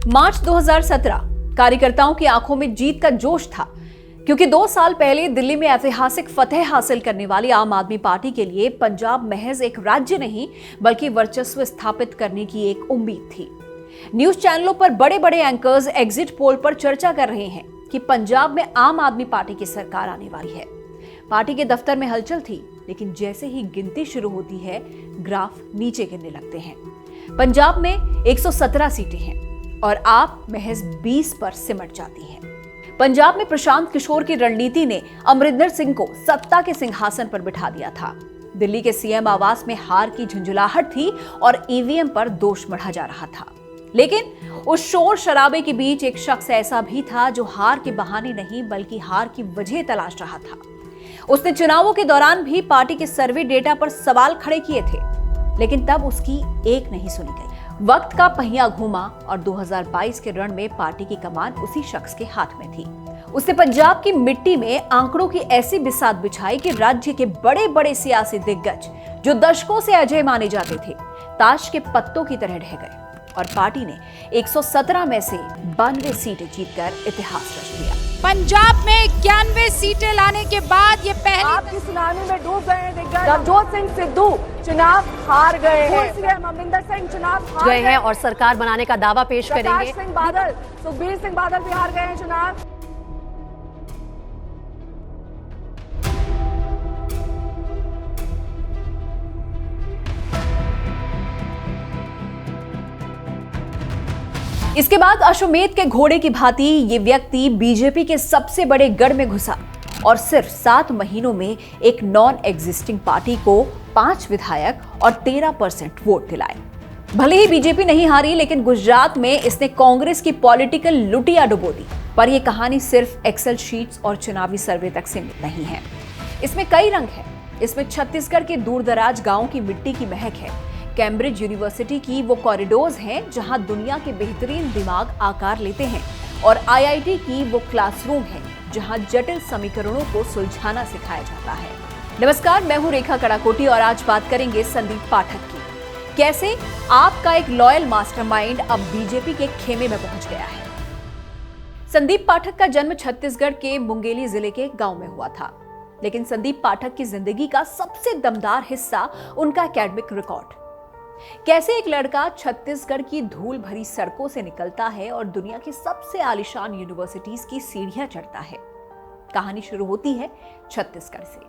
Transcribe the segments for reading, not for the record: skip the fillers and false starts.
मार्च 2017 कार्यकर्ताओं की आंखों में जीत का जोश था, क्योंकि 2 साल पहले दिल्ली में ऐतिहासिक फतह हासिल करने वाली आम आदमी पार्टी के लिए पंजाब महज एक राज्य नहीं बल्कि वर्चस्व स्थापित करने की एक उम्मीद थी। न्यूज चैनलों पर बड़े बड़े एंकर्स एग्जिट पोल पर चर्चा कर रहे हैं कि पंजाब में आम आदमी पार्टी की सरकार आने वाली है। पार्टी के दफ्तर में हलचल थी, लेकिन जैसे ही गिनती शुरू होती है, ग्राफ नीचे गिरने लगते हैं। पंजाब में 117 सीटें हैं और आप महज 20 पर सिमट जाती हैं। पंजाब में प्रशांत किशोर की रणनीति ने अमरिंदर सिंह को सत्ता के सिंहासन पर बिठा दिया था। दिल्ली के सीएम आवास में हार की झुंझुलाहट थी और ईवीएम पर दोष मढ़ा जा रहा था। लेकिन उस शोर शराबे के बीच एक शख्स ऐसा भी था जो हार के बहाने नहीं बल्कि हार की वजह तलाश रहा था। उसने चुनावों के दौरान भी पार्टी के सर्वे डेटा पर सवाल खड़े किए थे, लेकिन तब उसकी एक नहीं सुनी गई। वक्त का पहिया घूमा और 2022 के रण में पार्टी की कमान उसी शख्स के हाथ में थी। उसने पंजाब की मिट्टी में आंकड़ों की ऐसी बिसात बिछाई कि राज्य के बड़े बड़े सियासी दिग्गज जो दशकों से अजय माने जाते थे, ताश के पत्तों की तरह ढह गए और पार्टी ने 117 में से 92 सीटें जीतकर इतिहास रच दिया। पंजाब में 91 सीटें लाने के बाद ये पहली आपकी सुनामी में डूब गए दिग्गज नवजोत सिंह सिद्धू चुनाव हार गए हैं। सीएम अमरिंदर सिंह चुनाव हार गए हैं और सरकार बनाने का दावा पेश करेंगे। सिंह बादल, सुखबीर सिंह बादल भी हार गए हैं चुनाव। इसके बाद अश्वमेध के घोड़े की भांति ये व्यक्ति बीजेपी के सबसे बड़े गढ़ में घुसा और सिर्फ 7 महीनों में एक नॉन एग्जिस्टिंग पार्टी को 5 विधायक और 13% वोट दिलाए। भले ही बीजेपी नहीं हारी, लेकिन गुजरात में इसने कांग्रेस की पॉलिटिकल लुटिया डुबो दी। पर यह कहानी सिर्फ एक्सेल शीट्स और चुनावी सर्वे तक सीमित नहीं है। इसमें कई रंग है। इसमें छत्तीसगढ़ के दूरदराज गांवों की मिट्टी की महक है। कैम्ब्रिज यूनिवर्सिटी की वो कॉरिडोर्स हैं जहां दुनिया के बेहतरीन दिमाग आकार लेते हैं और आईआईटी की वो क्लासरूम है जहां जटिल समीकरणों को सुलझाना सिखाया जाता है। नमस्कार, मैं हूं रेखा कड़ाकोटी और आज बात करेंगे संदीप पाठक की। कैसे आपका एक लॉयल मास्टरमाइंड अब बीजेपी के खेमे में पहुंच गया है। संदीप पाठक का जन्म छत्तीसगढ़ के मुंगेली जिले के गांव में हुआ था, लेकिन संदीप पाठक की जिंदगी का सबसे दमदार हिस्सा उनका एकेडमिक रिकॉर्ड। कैसे एक लड़का छत्तीसगढ़ की धूल भरी सड़कों से निकलता है और दुनिया की सबसे आलीशान यूनिवर्सिटीज की सीढ़ियां चढ़ता है। कहानी शुरू होती है छत्तीसगढ़ से।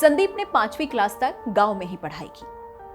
संदीप ने 5वीं क्लास तक गांव में ही पढ़ाई की,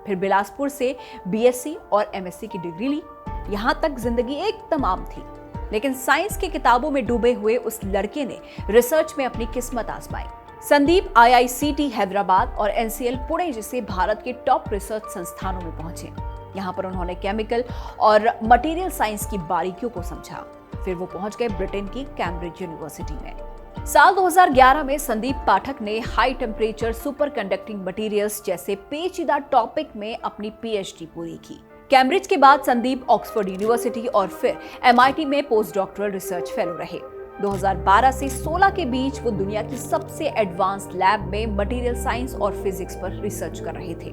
फिर बिलासपुर से बीएससी और एमएससी की डिग्री ली। यहां तक जिंदगी एकदम आम थी, लेकिन साइंस की किताबों में डूबे हुए उस लड़के ने रिसर्च में अपनी किस्मत आजमाई। संदीप आईआईसीटी हैदराबाद और एनसीएल पुणे जैसे भारत के टॉप रिसर्च संस्थानों में पहुंचे। यहां पर उन्होंने केमिकल और मटेरियल साइंस की बारीकियों को समझा। फिर वो पहुंच गए ब्रिटेन की कैम्ब्रिज यूनिवर्सिटी में। साल 2011 में संदीप पाठक ने high temperature super conducting materials जैसे पेचीदा टॉपिक में अपनी पीएचडी पूरी की। कैम्ब्रिज के बाद संदीप ऑक्सफोर्ड यूनिवर्सिटी और फिर एमआईटी में पोस्ट डॉक्टरल रिसर्च फेलो रहे। 2012 से 16 के बीच वो दुनिया की सबसे एडवांस लैब में मटेरियल साइंस और फिजिक्स पर रिसर्च कर रहे थे।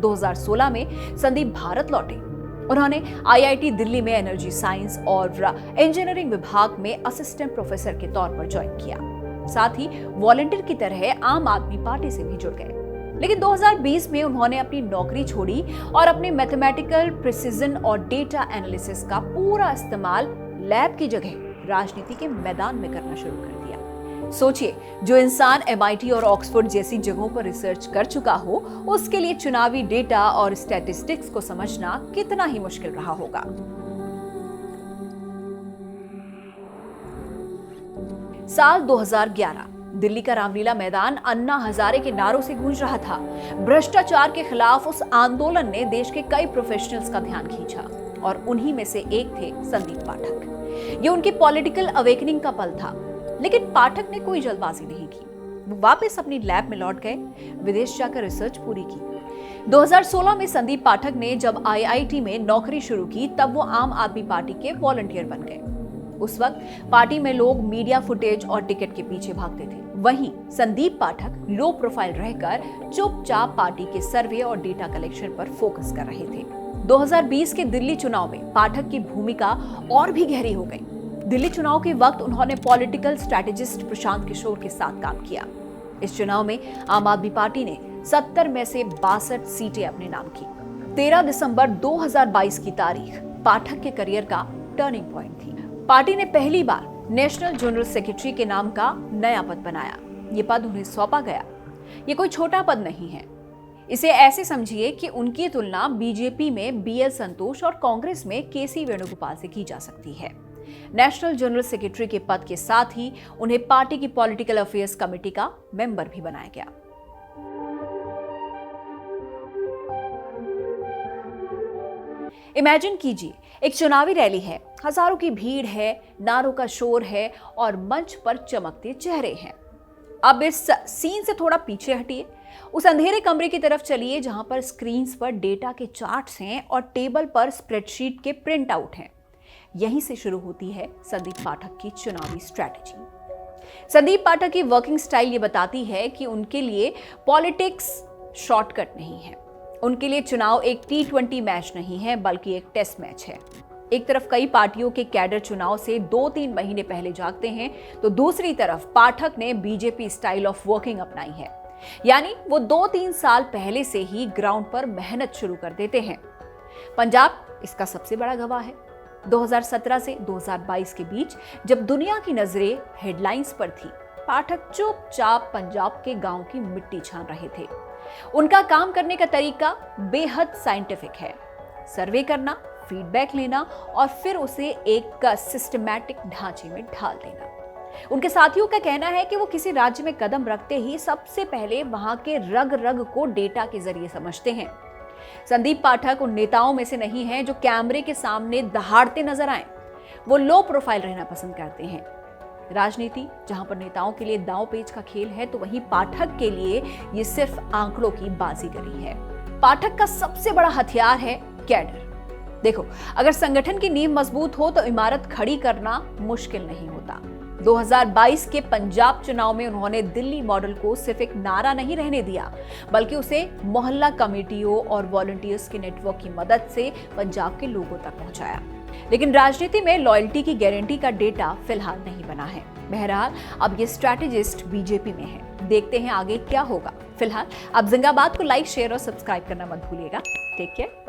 2016 में संदीप भारत लौटे। उन्होंने आईआईटी दिल्ली में एनर्जी साइंस और इंजीनियरिंग विभाग में असिस्टेंट प्रोफेसर के तौर पर ज्वाइन किया। साथ ही वॉलंटियर की तरह आम आदमी पार्टी से भी जुड़ गए। लेकिन 2020 में उन्होंने अपनी नौकरी छोड़ी और अपने मैथमेटिकल प्रिसिजन और डेटा एनालिसिस का पूरा इस्तेमाल लैब की जगह राजनीति के मैदान में करना शुरू कर दिया। सोचिए, जो इंसान एमआईटी और ऑक्सफोर्ड जैसी जगहों पर रिसर्च कर चुका हो, उसके लिए चुनावी डेटा और स्टैटिस्टिक्स को समझना कितना ही मुश्किल रहा होगा। साल 2011 दिल्ली का रामलीला मैदान अन्ना हजारे के नारों से गूंज रहा था। भ्रष्टाचार के खिलाफ उस आंदोलन ने देश के कई प्रोफेशनल्स का ध्यान खींचा और उन्हीं में से एक थे संदीप पाठक। ये उनकी पॉलिटिकल अवेकनिंग का पल था, लेकिन पाठक ने कोई जल्दबाजी नहीं की। वो वापस अपनी लैब में लौट गए, विदेश जाकर रिसर्च पूरी की। 2016 में संदीप पाठक ने जब आईआईटी में नौकरी शुरू की, तब वो आम आदमी पार्टी के वॉलंटियर बन गए। उस वक्त पार्टी में लोग मीडिया फुटेज और टिकट के पीछे भागते थे। वहीं संदीप पाठक लो प्रोफाइल रहकर चुपचाप पार्टी के सर्वे और डेटा कलेक्शन पर फोकस कर रहे थे। 2020 के दिल्ली चुनाव में पाठक की भूमिका और भी गहरी हो गई। दिल्ली चुनाव के वक्त उन्होंने पॉलिटिकल स्ट्रैटेजिस्ट प्रशांत किशोर के साथ काम किया। इस चुनाव में आम आदमी पार्टी ने 70 में से 62 सीटें अपने नाम की। 13 दिसंबर 2022 की तारीख पाठक के करियर का टर्निंग पॉइंट थी। पार्टी ने पहली बार नेशनल जनरल सेक्रेटरी के नाम का नया पद बनाया। ये पद उन्हें सौंपा गया। ये कोई छोटा पद नहीं है। इसे ऐसे समझिए कि उनकी तुलना बीजेपी में बीएल संतोष और कांग्रेस में केसी वेणुगोपाल से की जा सकती है। नेशनल जनरल सेक्रेटरी के पद के साथ ही उन्हें पार्टी की पॉलिटिकल अफेयर्स कमेटी का मेंबर भी बनाया गया। इमेजिन कीजिए, एक चुनावी रैली है, हजारों की भीड़ है, नारों का शोर है और मंच पर चमकते चेहरे हैं। अब इस सीन से थोड़ा पीछे हटिए, उस अंधेरे कमरे की तरफ चलिए जहां पर स्क्रीन्स पर डेटा के चार्ट्स हैं और टेबल पर स्प्रेडशीट के प्रिंट आउट हैं। यहीं से शुरू होती है संदीप पाठक की चुनावी स्ट्रैटेजी। संदीप पाठक की वर्किंग स्टाइल ये बताती है कि उनके लिए पॉलिटिक्स शॉर्टकट नहीं है। उनके लिए चुनाव एक T20 मैच नहीं है, बल्कि एक टेस्ट मैच है। एक तरफ कई पार्टियों के कैडर चुनाव से 2-3 महीने पहले जागते हैं, तो दूसरी तरफ पाठक ने बीजेपी स्टाइल ऑफ वर्किंग अपनाई है। यानी वो 2-3 साल पहले से ही ग्राउंड पर मेहनत शुरू कर देते हैं। पंजाब इसका सबसे बड़ा गवाह है। 2017 से 2022 के बीच जब दुनिया की नजरें हेडलाइंस पर थी, पाठक चुपचाप पंजाब के गांव की मिट्टी छान रहे थे। उनका काम करने का तरीका बेहद साइंटिफिक है। सर्वे करना, फीडबैक लेना और फिर उसे एक सिस्टमैटिक ढांचे में ढाल देना। उनके साथियों का कहना है कि वो किसी राज्य में कदम रखते ही सबसे पहले वहां के रग रग को डेटा के जरिए समझते हैं। संदीप पाठक उन नेताओं में से नहीं हैं जो कैमरे के सामने दहाड़ते नजर आए। वो लो प्रोफाइल रहना पसंद करते हैं। राजनीति जहां पर नेताओं के लिए दांव पेच का खेल है, तो वहीं पाठक के लिए ये सिर्फ आंकड़ों की बाजीगरी है। पाठक का सबसे बड़ा हथियार है कैडर। देखो, अगर संगठन की नींव मजबूत हो तो इमारत खड़ी करना मुश्किल नहीं होता। 2022 के पंजाब चुनाव में उन्होंने दिल्ली मॉडल को सिर्फ एक नारा नहीं रहने दिया, बल्कि उसे मोहल्ला कमेटियों और वॉलंटियर्स के नेटवर्क की मदद से पंजाब के लोगों तक पहुंचाया। लेकिन राजनीति में लॉयल्टी की गारंटी का डेटा फिलहाल नहीं बना है। बहरहाल अब ये स्ट्रैटेजिस्ट बीजेपी में है। देखते हैं आगे क्या होगा। फिलहाल आप जिंदाबाद को लाइक, शेयर और सब्सक्राइब करना मत भूलिएगा। Take care.